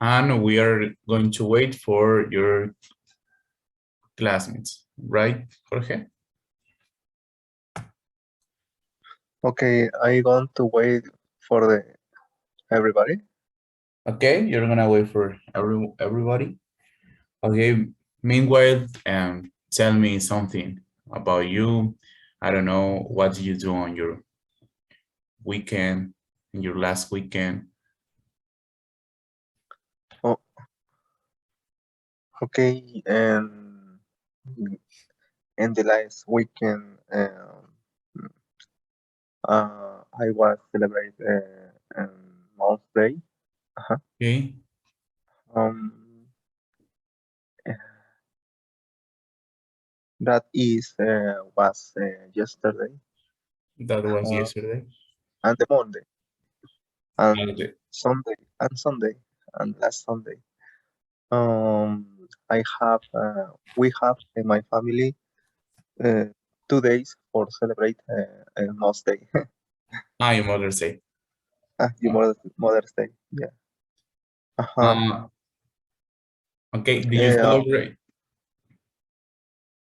and we are going to wait for your classmates, right, Jorge? Okay, I going to wait for the everybody. Okay, you're gonna wait for everybody. Okay, meanwhile, tell me something about you. I don't know, what did you do on your weekend, in your last weekend? Oh, okay, and in the last weekend, I was celebrate Mount Day. Uh-huh. Okay, Um, that is was yesterday that was uh, yesterday. and the Monday and Okay. Sunday and last Sunday. I have we have in my family uh, 2 days for celebrate Mother's Day. Ah, your Mother's Day. Your Mother's Day. Yeah. Uh-huh. Uh, okay, did you Uh, celebrate?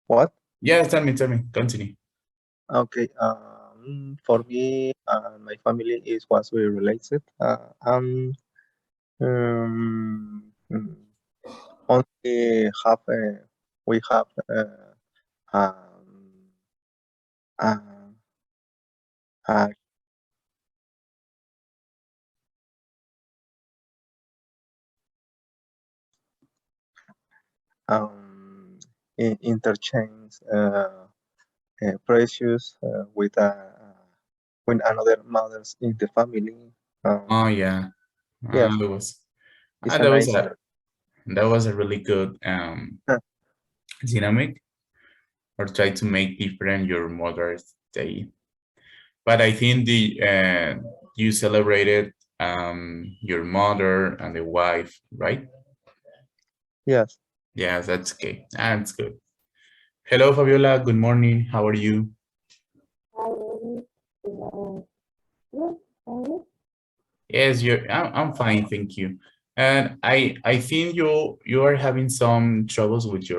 what? Yeah, tell me, continue. Okay. For me and my family is was very related. Mm, only have we have um, uh, uh, um, interchange precious with another mothers in the family. Oh yeah, Yes, that was it's a that was nice. a really good dynamic, or try to make different your Mother's Day. But I think the you celebrated your mother and the wife, right? Yes. Yeah, that's okay. That's good. Hello, Fabiola. Good morning. How are you? Yes, I'm fine, thank you. And I think you are having some troubles with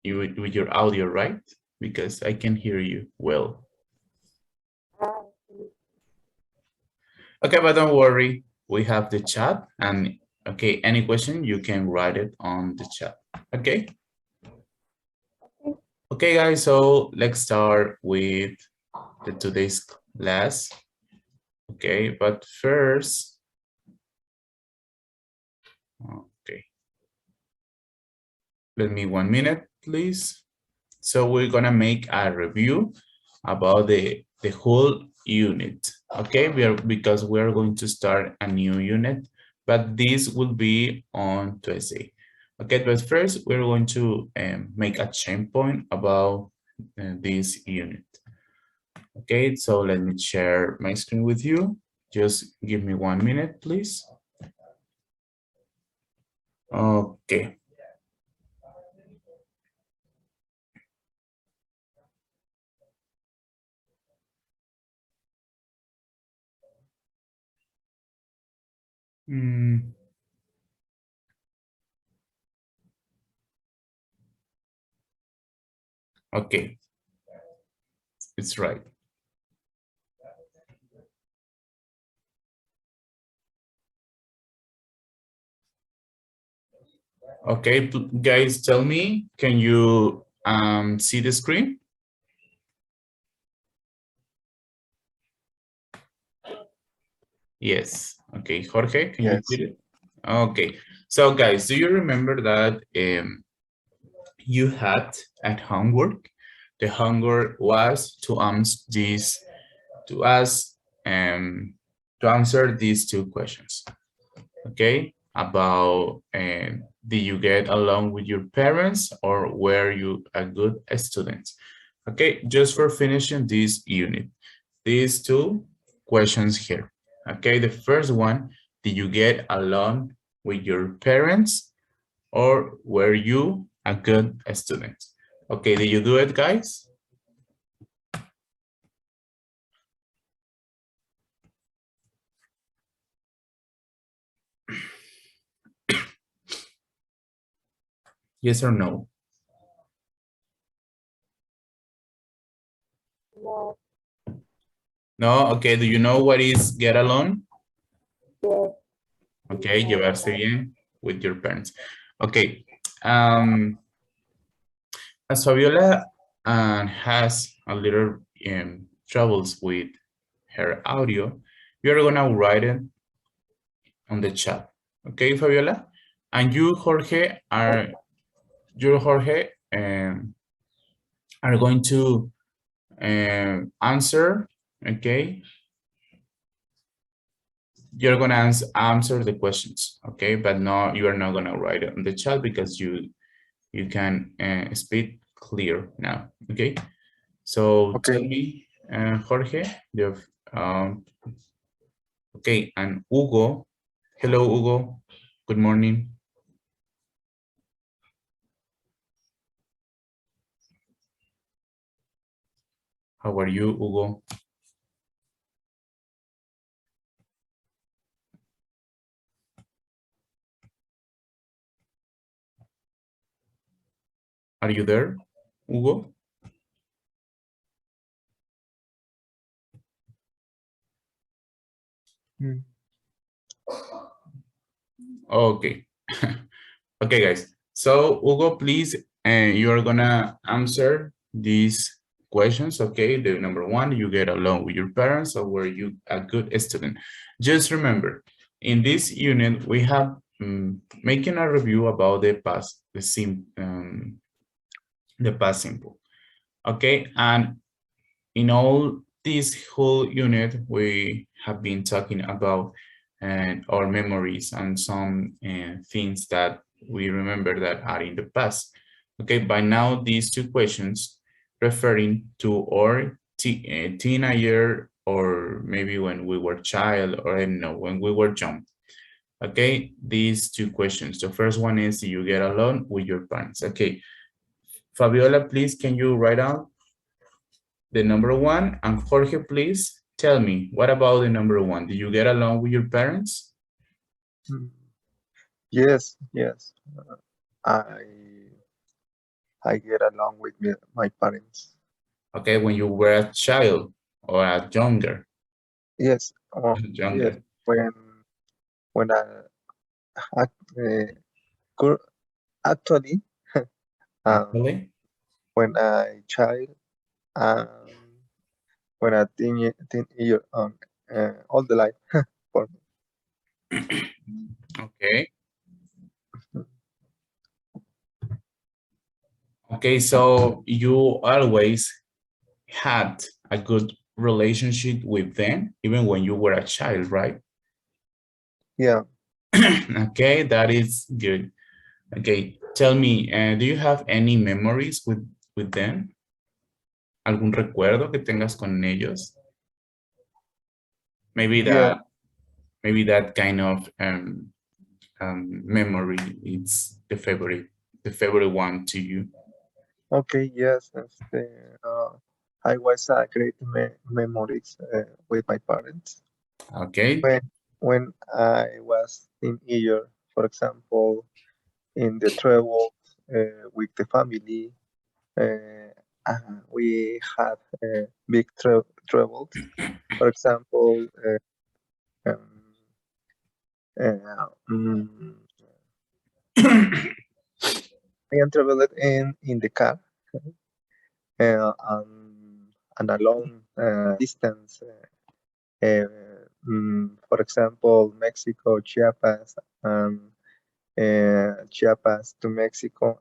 with your audio, right? Because I can hear you well. Okay, but don't worry. We have the chat, and okay, any question you can write it on the chat. Okay. Okay, guys. So let's start with the today's class. Okay, but first, okay, let me 1 minute, please. So we're gonna make a review about the whole unit. Okay, because we are going to start a new unit, but this will be on Tuesday. Okay, but first we're going to make a chain point about this unit. Okay, so let me share my screen with you. Just give me 1 minute, please. Okay. Mm, okay, it's right. Okay, guys, tell me, can you see the screen? Yes. Okay, Jorge, can you Yes. see it? Okay. So guys, do you remember that you had at homework? The homework was to to ask to answer these two questions. Okay, about did you get along with your parents or were you a good student? Okay, just for finishing this unit, these two questions here. Okay, the first one, did you get along with your parents or were you a good student? Okay, did you do it, guys? Yes or no? No. No, okay. Do you know what is get along? Yes. Okay, No. llevarse bien with your parents. Okay. As Fabiola has a little troubles with her audio, you're gonna write it on the chat. Okay, Fabiola? And you, Jorge, are going to answer, okay? You're gonna answer the questions, okay? But no, you are not gonna write it on the chat because you can speak clear now, okay? So Okay. tell me, Jorge, okay, and Hugo. Hello, Hugo. Good morning. How are you, Hugo? Are you there, Hugo? Mm. Okay. Okay, guys. So Hugo, please, you are gonna answer these questions. Okay, the number one, you get along with your parents, or were you a good student? Just remember, in this unit, we have making a review about the past, the past simple. Okay, and in all this whole unit, we have been talking about our memories and some things that we remember that are in the past. Okay, by now these two questions referring to our teenager or maybe when we were child or I don't know, when we were young. Okay, these two questions. The first one is, do you get along with your parents? Okay, Fabiola, please, can you write out the number one? And Jorge, please tell me, what about the number one? Do you get along with your parents? Mm. Yes, yes. I get along with my parents. Okay, when you were a child or a younger, Yes. Yes. younger. When cur- actually um, Actually, when I child um, when I teen year all the life for okay. me. Okay, so you always had a good relationship with them, even when you were a child, right? Yeah. Okay, that is good. Okay, tell me, do you have any memories with them? ¿Algún recuerdo que tengas con ellos? Maybe Yeah. that kind of memory is the favorite one to you. Okay. Yes. I was great memories with my parents. Okay. When I was in year, for example, in the travel with the family, we had big travels. For example, um, uh, mm, I am traveled in the car and a long distance. For example, Mexico, Chiapas, Chiapas to Mexico,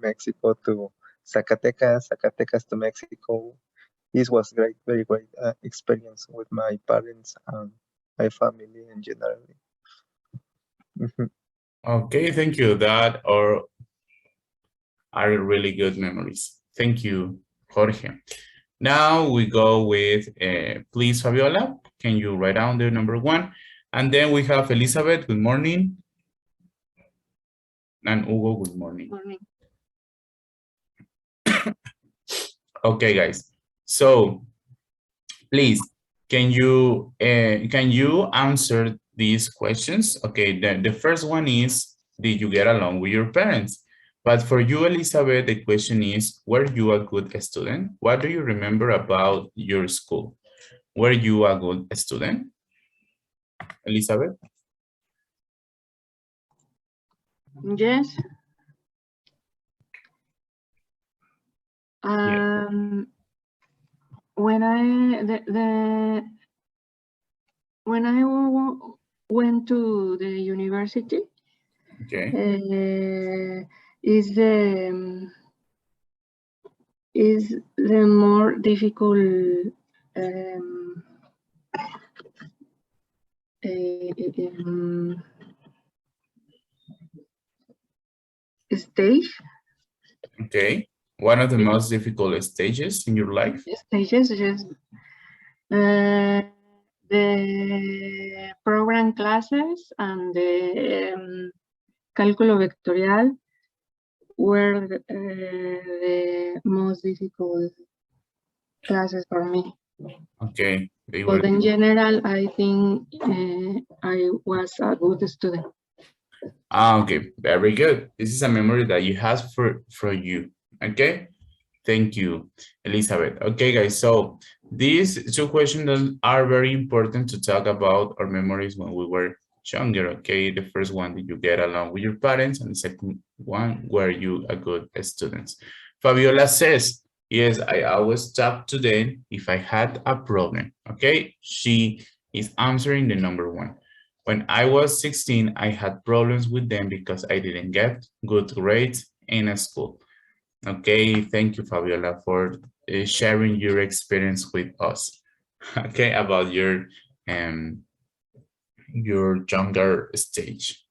Mexico to Zacatecas, Zacatecas to Mexico. This was great, very great experience with my parents and my family in general. Mhm. Okay, thank you. That are really good memories. Thank you, Jorge. Now we go with, please, Fabiola, can you write down the number one? And then we have Elizabeth, good morning. And Hugo, good morning. Morning. Okay, guys. So please, can you answer these questions? Okay, the first one is, did you get along with your parents? But for you, Elizabeth, the question is, were you a good student? What do you remember about your school? Were you a good student, Elizabeth? Yes. Yeah. When I went to the university, Okay. is the more difficult stage. Okay. One of the most difficult stages in your life? Stages, yes. The program classes and the cálculo vectorial were the most difficult classes for me. Okay. They were But in general, I think I was a good student. okay, very good. This is a memory that you have for you. Okay. Thank you, Elizabeth. Okay, guys. So these two questions are very important to talk about our memories when we were younger. Okay, the first one, did you get along with your parents? And the second one, were you a good student? Fabiola says, yes, I always talk to them if I had a problem. Okay, she is answering the number one. When I was 16, I had problems with them because I didn't get good grades in a school. Okay, thank you, Fabiola, for sharing your experience with us. Okay, about your younger stage.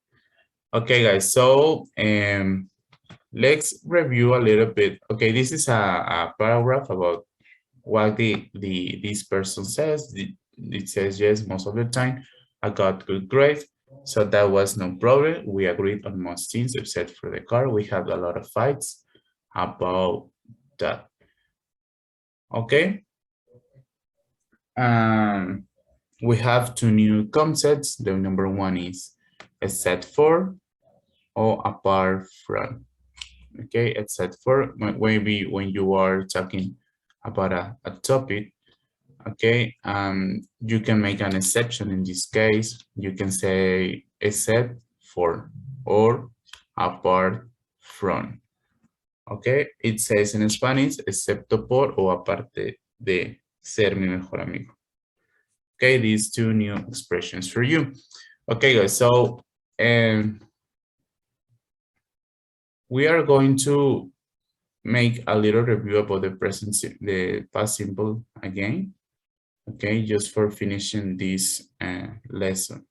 Okay, guys, so let's review a little bit. Okay, this is a paragraph about what this person says. It says, yes, most of the time I got good grades, so that was no problem. We agreed on most things except for the car. We had a lot of fights about that. Okay. We have two new concepts. The number one is except for or apart from. Okay, except for maybe when you are talking about a topic. Okay, you can make an exception in this case. You can say except for or apart from. Okay, it says in Spanish, excepto por o aparte de ser mi mejor amigo. Okay, these two new expressions for you. Okay, guys, so we are going to make a little review about the past simple again. Okay, just for finishing this lesson.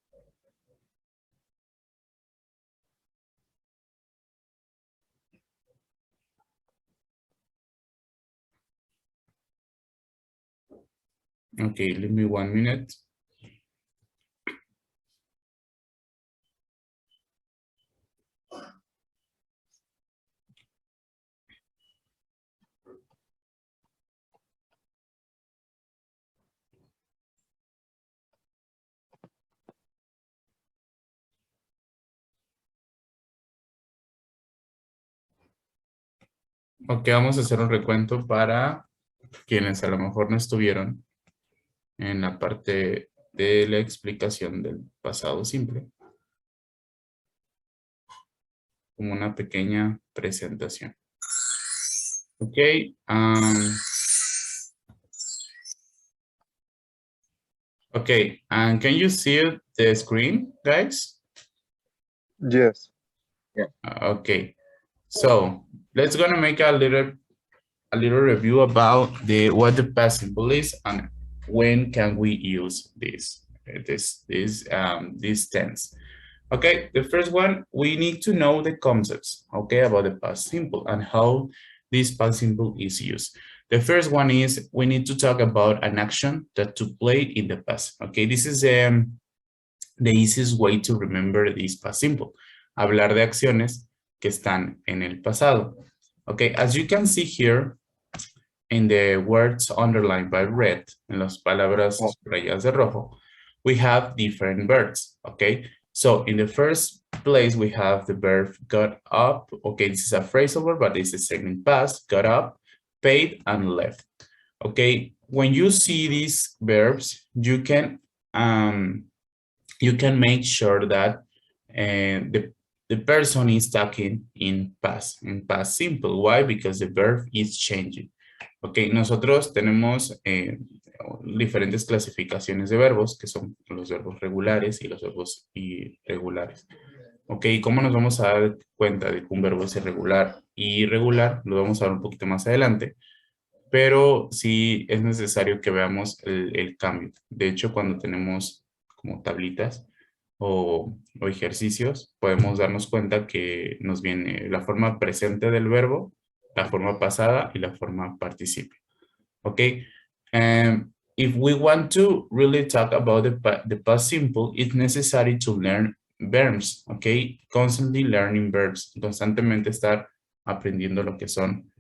Okay, give me 1 minute. Ok, vamos a hacer un recuento para quienes a lo mejor no estuvieron en la parte de la explicación del pasado simple. Como una pequeña presentación. Ok. Okay, and can you see the screen, guys? Yes. Okay, so let's gonna make a little review about what the past simple is and when can we use this tense. Okay, the first one, we need to know the concepts, okay, about the past simple and how this past simple is used. The first one is we need to talk about an action that took place in the past. Okay, this is the easiest way to remember this past simple. Hablar de acciones que están en el pasado. Okay, as you can see here, in the words underlined by red, en las palabras rayadas de rojo, we have different verbs, okay? So in the first place, we have the verb got up. Okay, this is a phrasal verb, but it's the second past. Got up, paid, and left. Okay, when you see these verbs, you can make sure that the person is talking in past simple. Why? Because the verb is changing. Ok, nosotros tenemos diferentes clasificaciones de verbos, que son los verbos regulares y los verbos irregulares. Ok, ¿cómo nos vamos a dar cuenta de que un verbo es irregular y irregular? Lo vamos a ver un poquito más adelante. Pero sí es necesario que veamos el cambio. De hecho, cuando tenemos como tablitas o ejercicios, podemos darnos cuenta que nos viene la forma presente del verbo, la forma pasada y la forma participio. Okay. If we want to really talk about the past simple, it's necessary to learn verbs. Okay. Constantly learning verbs. Constantemente estar aprendiendo lo que son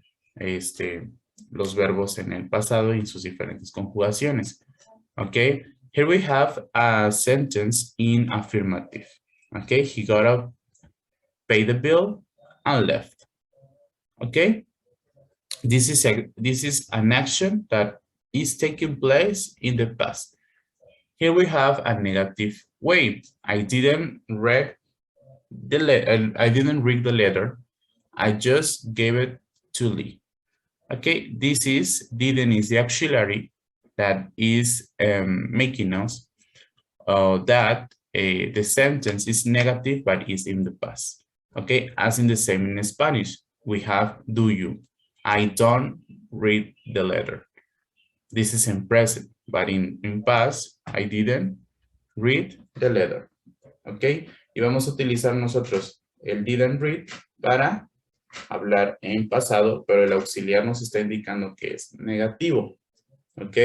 los verbos en el pasado y sus diferentes conjugaciones. Okay. Here we have a sentence in affirmative. Okay. He got up, paid the bill, and left. Okay. This is an action that is taking place in the past. Here we have a negative way. I didn't read the letter. I just gave it to Lee. Okay, this is didn't is the auxiliary that is making us that the sentence is negative but is in the past. Okay, as in the same in Spanish, we have do you. I don't read the letter. This is in present, but in past, I didn't read the letter. Okay, y vamos a utilizar nosotros el didn't read para hablar en pasado, pero el auxiliar nos está indicando que es negativo. Ok.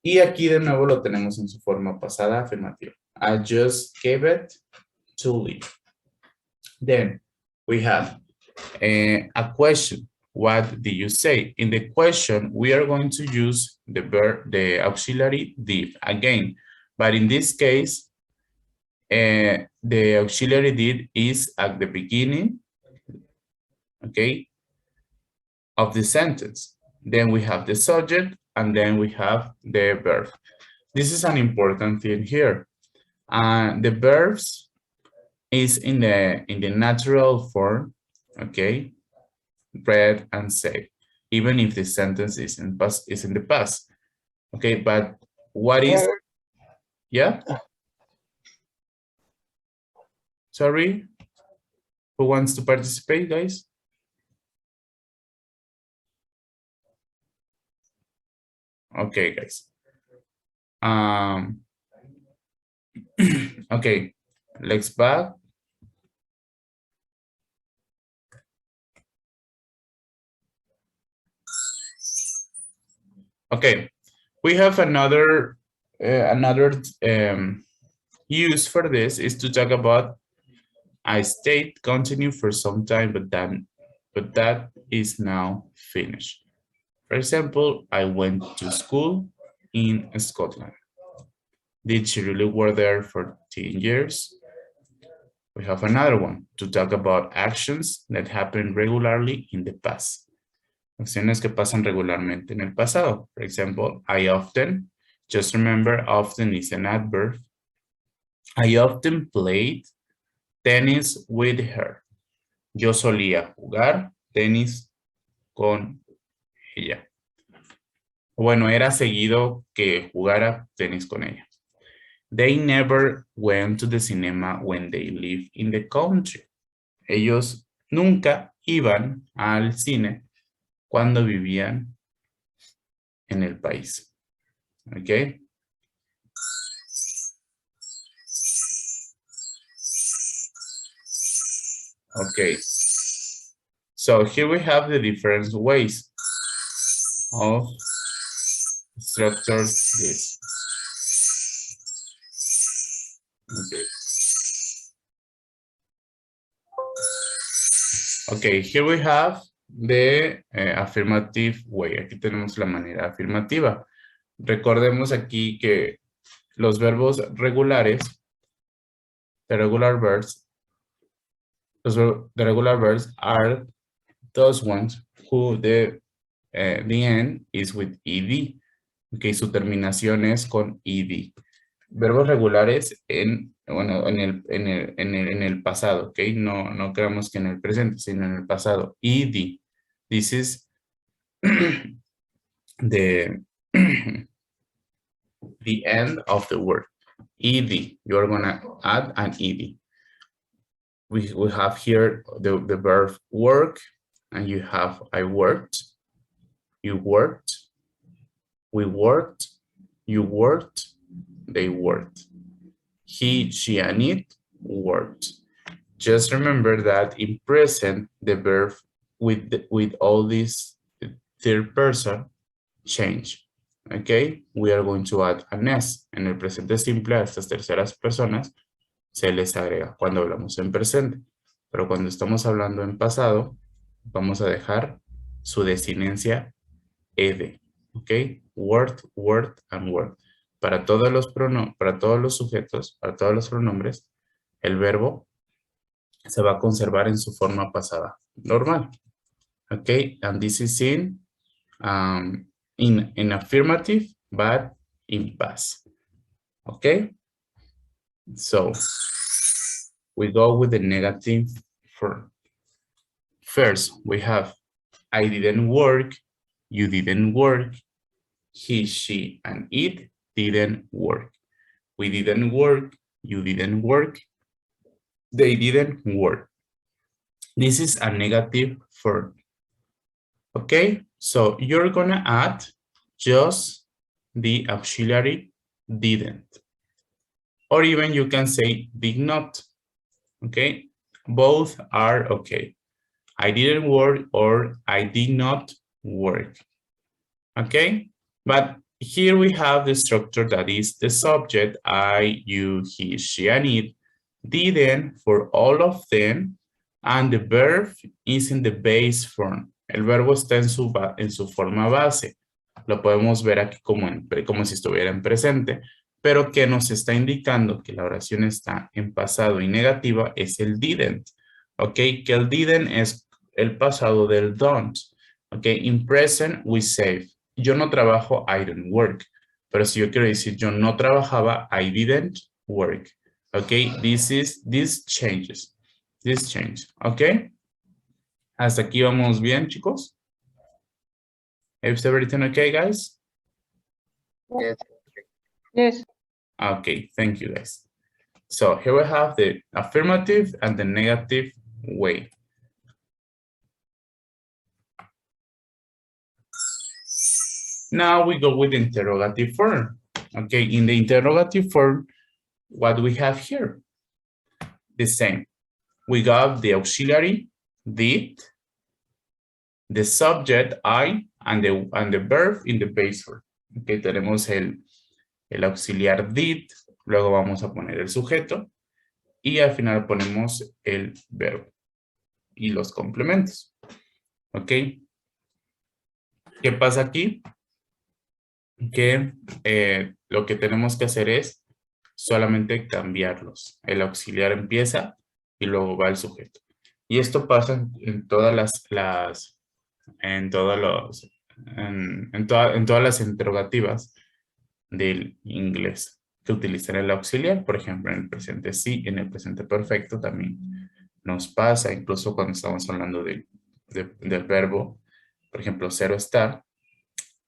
Y aquí de nuevo lo tenemos en su forma pasada afirmativa. I just gave it to Lee. Then we have a question. What did you say? In the question, we are going to use the verb, the auxiliary did again. But in this case, the auxiliary did is at the beginning, okay, of the sentence. Then we have the subject, and then we have the verb. This is an important thing here. The verbs is in the natural form, okay, read and say, even if the sentence is in the past, okay. But what is, yeah? Sorry, who wants to participate, guys? Okay, guys. Okay, let's back. Okay, we have another use for this is to talk about I stayed continue for some time, but that is now finished. For example, I went to school in Scotland. Did she really work there for 10 years? We have another one to talk about actions that happen regularly in the past. Acciones que pasan regularmente en el pasado. For example, I often, just remember often is an adverb. I often played tennis with her. Yo solía jugar tenis con ella. Bueno, era seguido que jugara tenis con ella. They never went to the cinema when they lived in the country. Ellos nunca iban al cine cuando vivían en el país. Okay. Okay. So here we have the different ways of structure this. Okay. Okay, here we have the affirmative way. Aquí tenemos la manera afirmativa. Recordemos aquí que los verbos regulares the regular verbs, the regular verbs are those ones who the end is with ed. Ok, su terminación es con ed. Verbos regulares en el pasado, ok, no creamos que en el presente, sino en el pasado. Ed. This is the the end of the word. Ed. You're gonna add an ed. We have here the verb work, and you have I worked, you worked, we worked, you worked, they worked. He, she, and it worked. Just remember that in present, the verb with all this third person change. Okay, we are going to add an S. En el presente simple a estas terceras personas se les agrega cuando hablamos en presente. Pero cuando estamos hablando en pasado, vamos a dejar su desinencia ed. Ok, word, word, and word. Para todos los sujetos, para todos los pronombres, el verbo se va a conservar en su forma pasada normal. Okay, and this is in affirmative, but in past. Okay, so we go with the negative form. First, we have I didn't work, you didn't work, he, she, and it didn't work. We didn't work, you didn't work, they didn't work. This is a negative form. Okay, so you're gonna add just the auxiliary didn't. Or even you can say did not. Okay, both are okay. I didn't work or I did not work. Okay, but here we have the structure that is the subject, I, you, he, she, and it, didn't for all of them, and the verb is in the base form. El verbo está en su forma base. Lo podemos ver aquí como si estuviera en presente, pero que nos está indicando que la oración está en pasado y negativa es el didn't. Ok, que el didn't es el pasado del don't. Ok, in present we say, yo no trabajo, I don't work. Pero si yo quiero decir yo no trabajaba, I didn't work. Ok, this changes. This change. Ok. Hasta aquí vamos bien, chicos. Is everything okay, guys? Yes. Yes. Okay, thank you, guys. So here we have the affirmative and the negative way. Now we go with the interrogative form. Okay, in the interrogative form, what we have here? The same. We got the auxiliary, did, the subject, I, and the verb in the base form. Okay, tenemos el auxiliar did, luego vamos a poner el sujeto, y al final ponemos el verbo y los complementos. Ok. ¿Qué pasa aquí? Que lo que tenemos que hacer es solamente cambiarlos. El auxiliar empieza y luego va el sujeto. Y esto pasa en todas todas las interrogativas del inglés que utilizan el auxiliar. Por ejemplo, en el presente sí, en el presente perfecto también nos pasa, incluso cuando estamos hablando del verbo, por ejemplo, zero estar,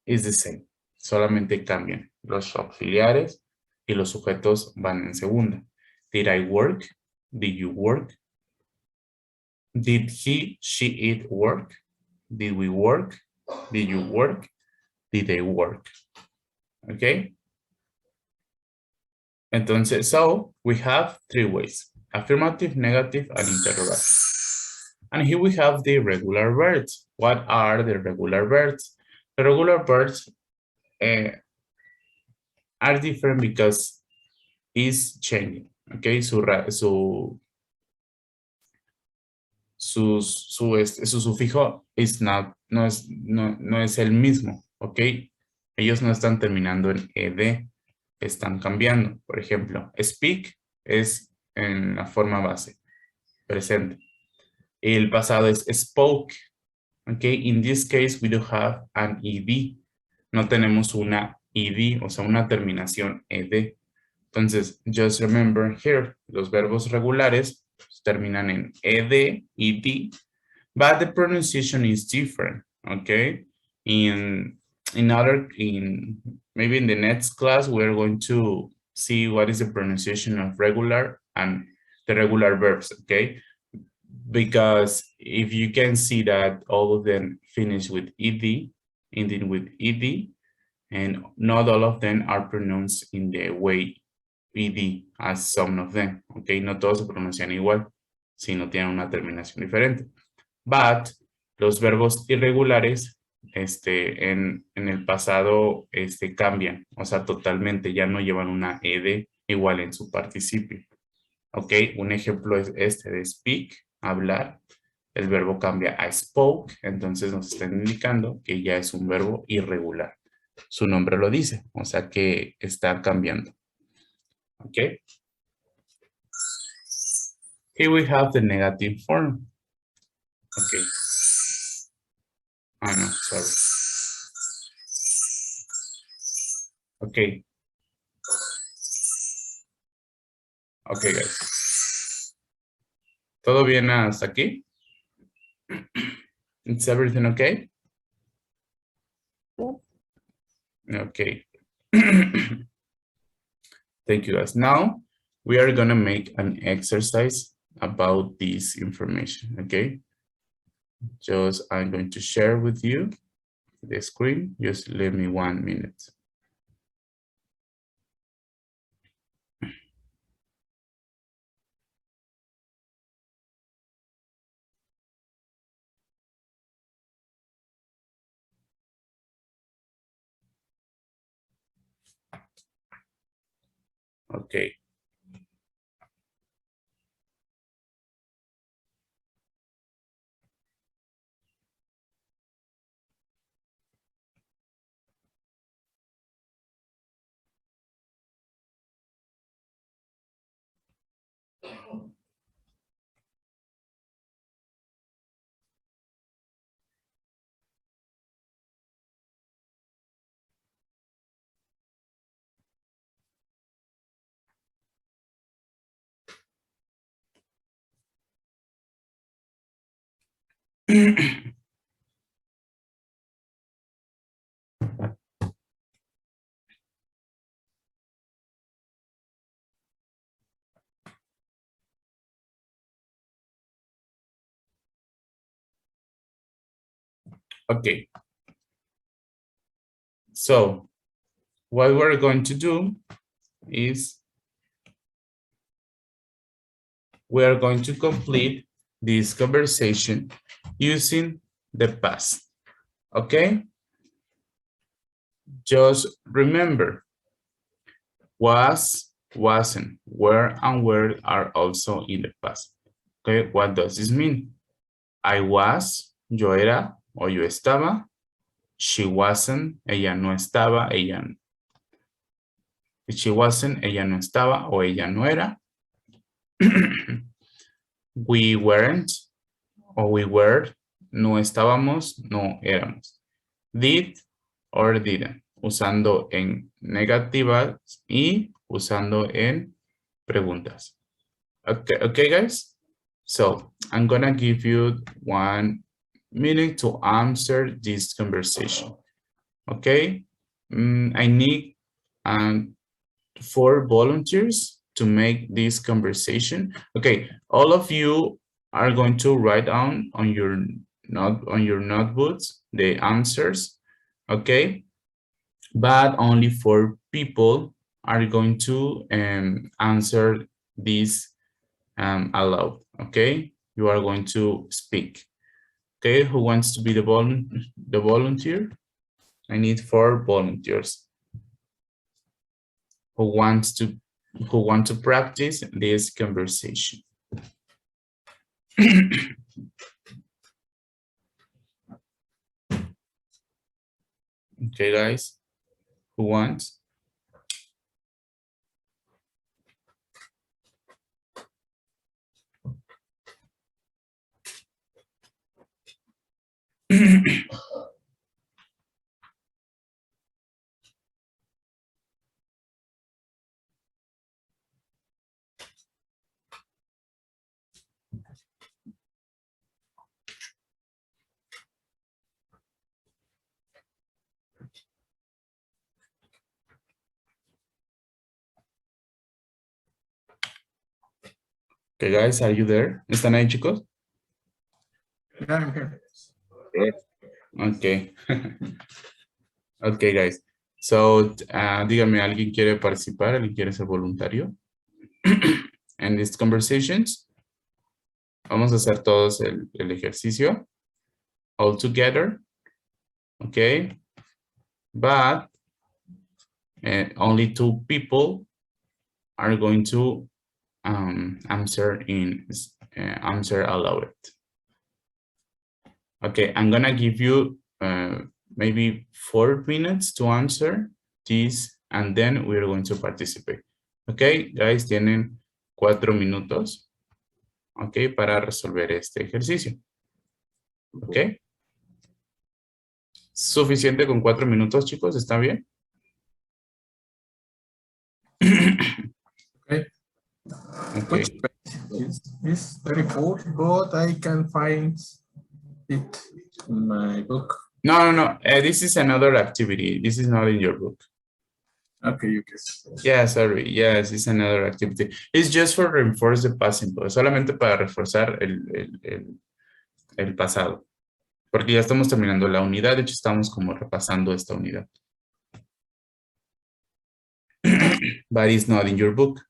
is the same. Solamente cambian los auxiliares y los sujetos van en segunda. Did I work? Did you work? Did he, she, it work? Did we work? Did you work? Did they work? Okay. Entonces, so we have three ways: affirmative, negative, and interrogative. And here we have the regular verbs. What are the regular verbs? The regular verbs are different because it's changing. Okay, su sufijo no es el mismo. Ok, ellos no están terminando en ed, están cambiando. Por ejemplo, speak es en la forma base, presente. El pasado es spoke. Okay, in this case, we do have an ed. No tenemos una ed, o sea, una terminación ed. Entonces, just remember here, los verbos regulares terminan en ed, ed, but the pronunciation is different, okay? Maybe in the next class, we're going to see what is the pronunciation of regular and the regular verbs, okay? Because if you can see that all of them finish with ed, ending with ed, and not all of them are pronounced in the way ed as some of them, okay? No todos se pronuncian igual, si no tienen una terminación diferente. But los verbos irregulares en el pasado cambian, o sea, totalmente, ya no llevan una ed igual en su participio. Ok, un ejemplo es este de speak, hablar. El verbo cambia a spoke, entonces nos está indicando que ya es un verbo irregular. Su nombre lo dice, o sea que está cambiando. Ok. Here we have the negative form. Okay. Oh no, sorry. Okay. Okay, guys. ¿Todo bien hasta aquí? Is everything okay? Okay. Thank you, guys. Now, we are going to make an exercise about this information, okay? Just, I'm going to share with you the screen. Just leave me 1 minute. Okay. Okay. So what we're going to do is we are going to complete this conversation using the past. Okay? Just remember, was, wasn't, were, and were are also in the past. Okay, what does this mean? I was, yo era o yo estaba. She wasn't, ella no estaba, she wasn't, ella no estaba o ella no era. We weren't o we were, no estábamos, no éramos. Did or didn't, usando en negativas y usando en preguntas. Okay, okay, guys. So I'm gonna give you 1 minute to answer this conversation. Okay, I need 4 volunteers to make this conversation. Okay, all of you are going to write down on your notebooks the answers. Okay, but only 4 people are going to answer this aloud. Okay, you are going to speak. Okay, who wants to be the volunteer? I need 4 volunteers who want to practice this conversation. Okay, guys, who wants? Okay, guys, are you there? ¿Están ahí, chicos? Yeah, I'm here. Okay. Okay, guys. So, díganme, ¿alguien quiere participar? ¿Alguien quiere ser voluntario? En these conversations, vamos a hacer todos el ejercicio. All together. Okay. But only 2 people are going to answer answer aloud. Okay, I'm gonna give you maybe 4 minutes to answer this, and then we're going to participate. Okay, guys, tienen 4 minutos, okay, para resolver este ejercicio. Okay. ¿Suficiente con 4 minutos, chicos? ¿Está bien? Okay. Okay. Which page is very poor, but I can find it in my book. No. This is another activity. This is not in your book. Okay, okay. Yeah, sorry. Yes, it's another activity. It's just for reinforce the past simple. Solamente para reforzar el pasado. Porque ya estamos terminando la unidad. De hecho, estamos como repasando esta unidad. But it's not in your book.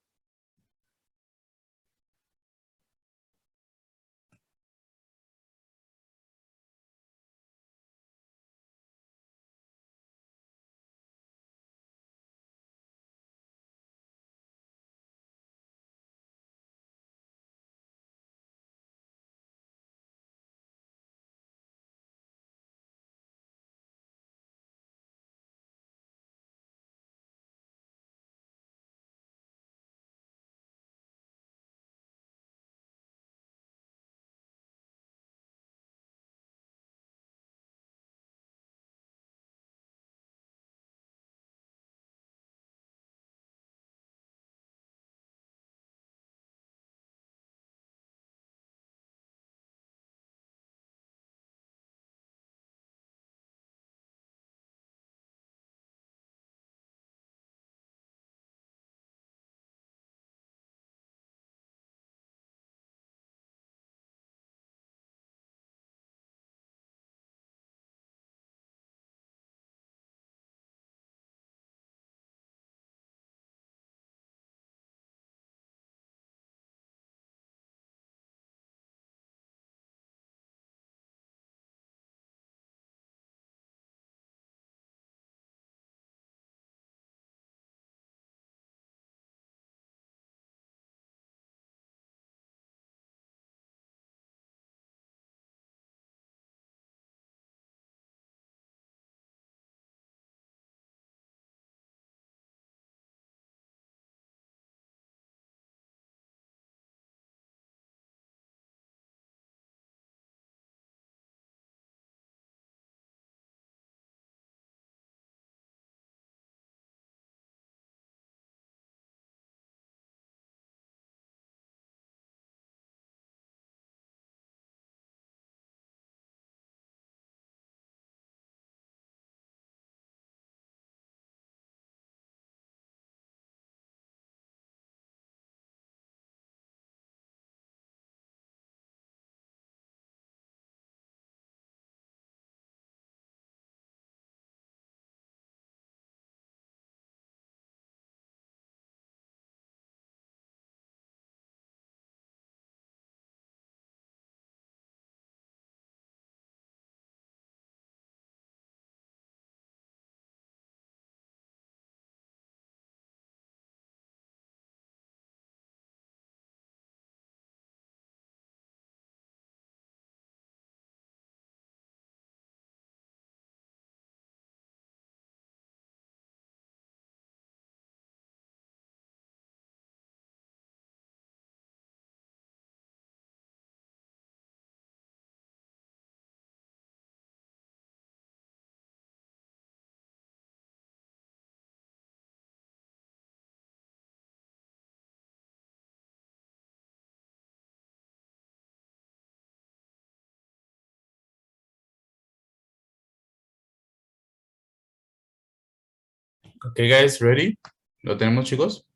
Okay, guys, ready? ¿Lo tenemos, chicos?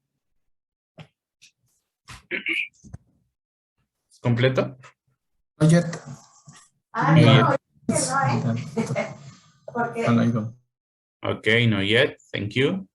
¿Completo? Not yet. Not yet. And I don't. Okay, not yet. Thank you.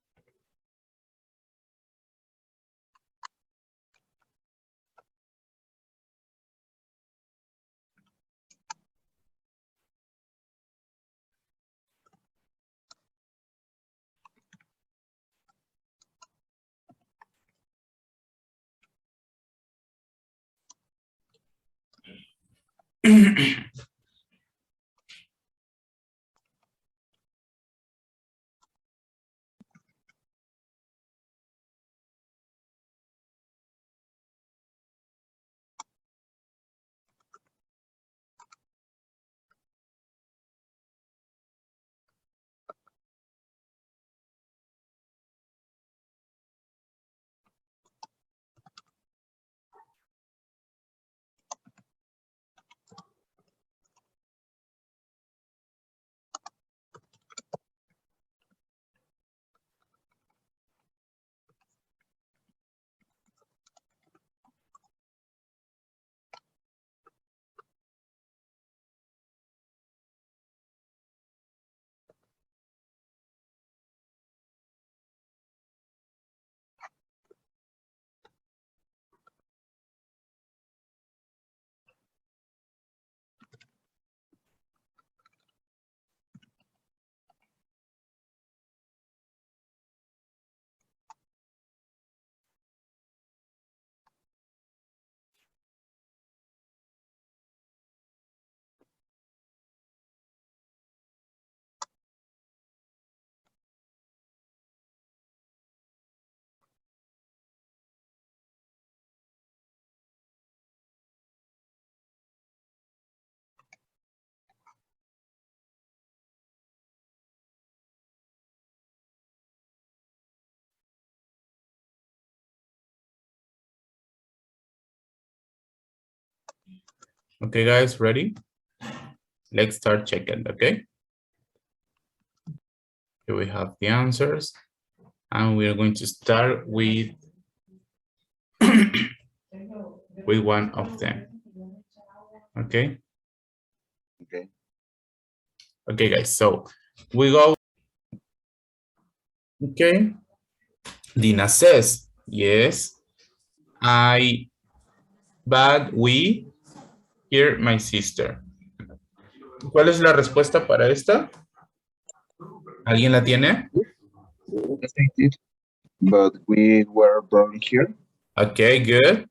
Okay, guys, ready? Let's start checking, okay? Here we have the answers. And we are going to start with, with one of them. Okay? Okay. Okay, guys, so we go. Okay. Dina says, yes, but we hear my sister. ¿Cuál es la respuesta para esta? ¿Alguien la tiene? Yes, I did. But we were born here. Okay, good.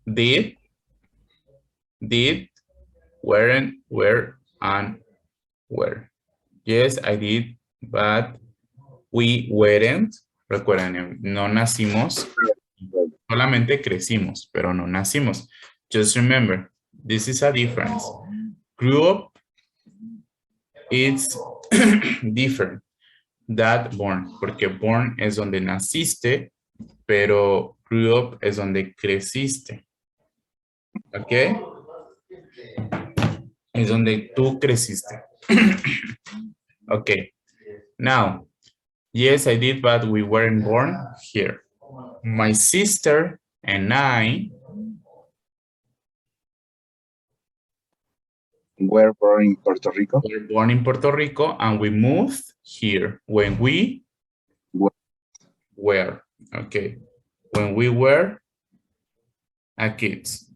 Did, weren't, were, and were. Yes, I did, but we weren't. Recuerden, no nacimos, solamente crecimos, pero no nacimos. Just remember, this is a difference. Grew up, it's different that born, porque born es donde naciste, pero grew up es donde creciste. ¿Ok? Es donde tú creciste. Ok. Now, yes, I did, but we weren't born here. My sister and I Were born in Puerto Rico. were born in Puerto Rico and we moved here when we were. Okay. When we were a kids.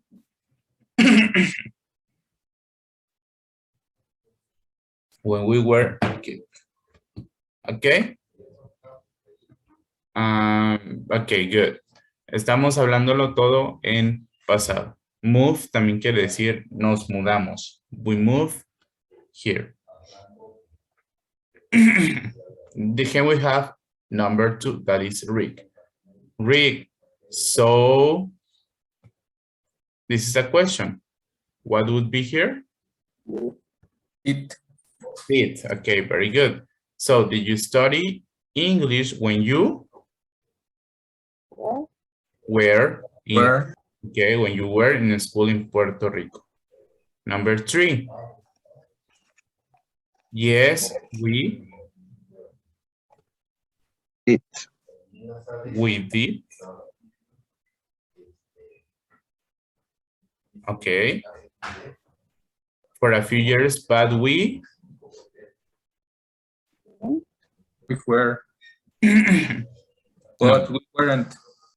When we were a kid. Okay. Okay, good. Estamos hablándolo todo en pasado. Move también quiere decir nos mudamos. We move here. Then we have number 2, that is Rick. Rick, so this is a question. What would be here? It. It. Okay, very good. So did you study English when you were in, Where. okay, when you were in school in Puerto Rico? Number 3. Yes, we It. We did. Okay. For a few years, but we We were, no, but we weren't.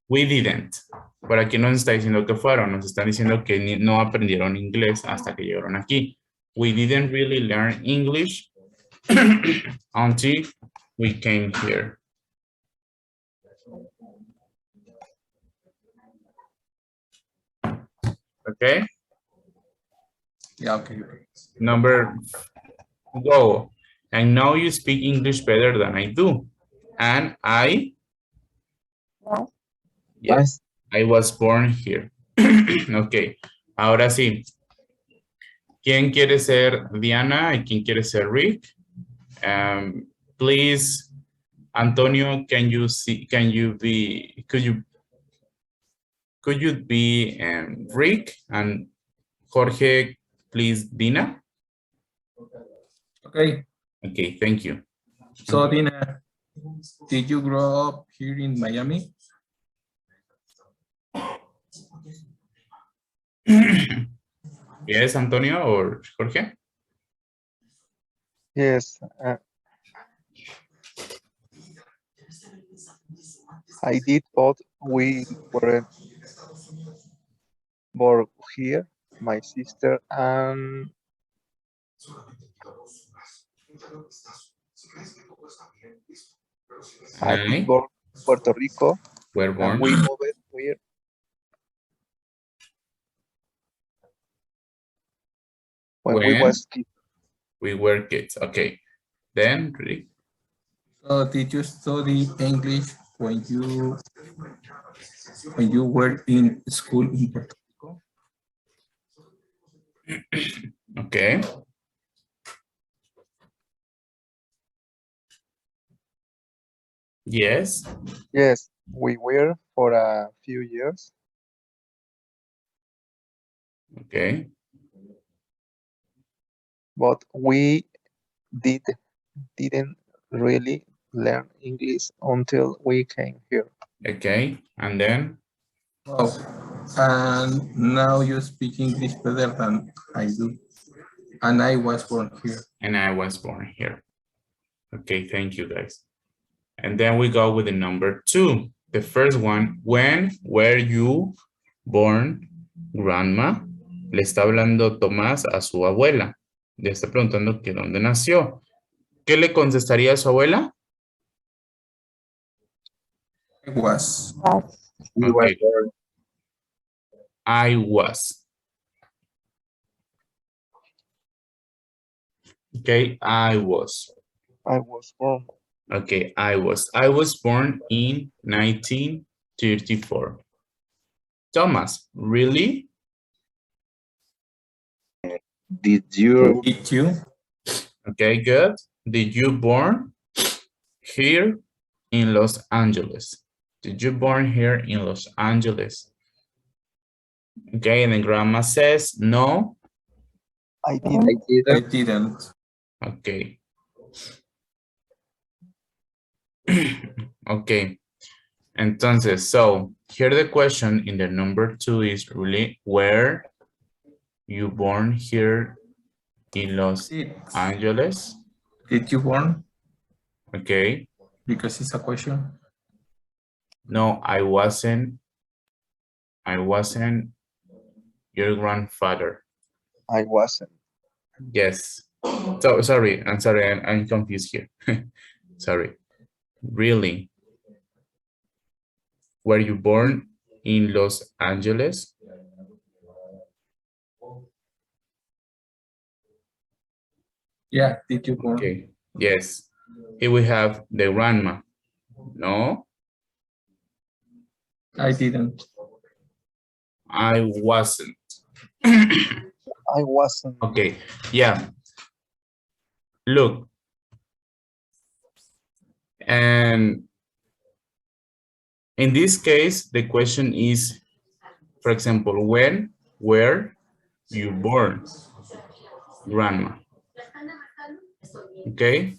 we didn't. Por aquí nos está diciendo que fueron, nos están diciendo que no aprendieron inglés hasta que llegaron aquí. We didn't really learn English until we came here. Okay. Yeah, okay. Okay. Number go. I know you speak English better than I do. And I, yes, I was born here. Ok, ahora sí. ¿Quién quiere ser Diana y quién quiere ser Rick? Please, Antonio, could you be Rick? And Jorge, please, Dina? Okay. Okay, thank you. So, Dina, did you grow up here in Miami? Yes, Antonio or Jorge? Yes. I did, but we weren't born here. My sister and I Hi. born in Puerto Rico, Were born. and we moved here. When we When? was kids. We were kids. Okay. Then, Rick. So, did you study English when you were in school in Puerto Rico? Okay. Yes. Yes, we were for a few years. Okay. But we didn't really learn English until we came here. Okay. And then, Oh, and now you speak English better than I do. And I was born here. and I was born here. Okay. Thank you, guys. And then we go with the number 2. The first one, when were you born, grandma? Le está hablando Tomás a su abuela. Le está preguntando que dónde nació. ¿Qué le contestaría a su abuela? I was. We were Okay. born. I was. Okay, I was. I was born. Okay, I was born in 1934. Thomas, really? Did you? Did you? Okay, good. Did you born here in Los Angeles? Did you born here in Los Angeles? Okay, and then grandma says, no. I did. I didn't. Okay. Okay. Entonces, so here the question in the number 2 is really where you born here in Los Angeles? Did you born? Okay. Because it's a question. No, I wasn't your grandfather. I wasn't. Yes. So sorry, I'm confused here. Sorry. Really? Were you born in Los Angeles? Yeah, did you born? Okay. Yes. Here we have the grandma. No, I didn't. I wasn't. I wasn't. Okay. Yeah. Look. And in this case, the question is, for example, when, where you born, grandma. Okay.